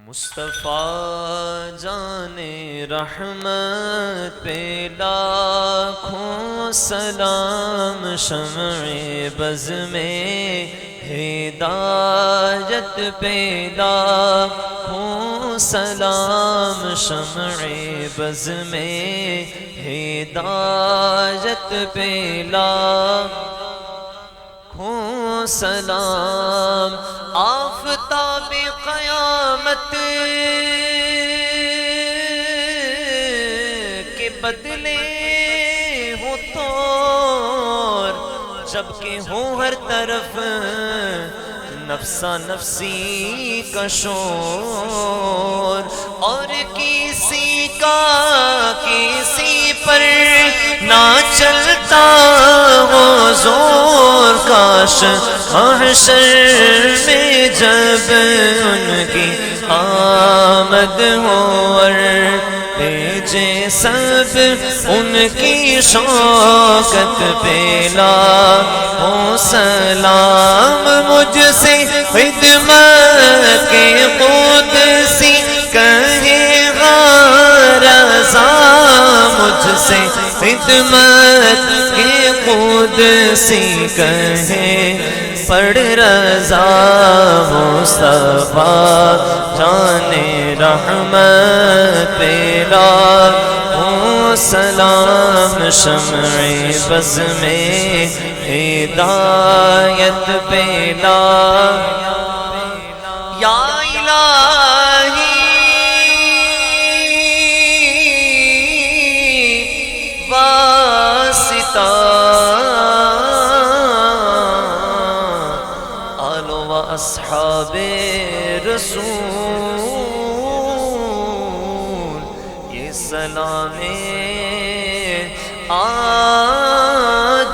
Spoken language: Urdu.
مصطفیٰ جان رحمت پہ لاکھوں سلام، شمع بز میں ہدایت پہ لاکھوں سلام، شمع بز میں ہدایت پہ لاکھوں سلام۔ آفتاب قیامت کے بدلے ہو طور، جبکہ ہو ہر طرف نفسا نفسی کا شور، اور کسی کا کسی پر نہ چلتا وہ زور، کاش محشر میں جب ان کی آمد ہو اور بھیجے سب ان کی شوکت پہ لاکھوں سلام۔ مجھ سے خدمت کے قدسی کہے گا رضا، مجھ سے خدمت کے قدسی کہے پڑھ رضا۔ مصطفیٰ جان رحمت پہ لاکھوں سلام، شمع بز میں ہدایت پہ یا الہی واسطہ آل و اصحاب رسول، یہ سلام عاجزانہ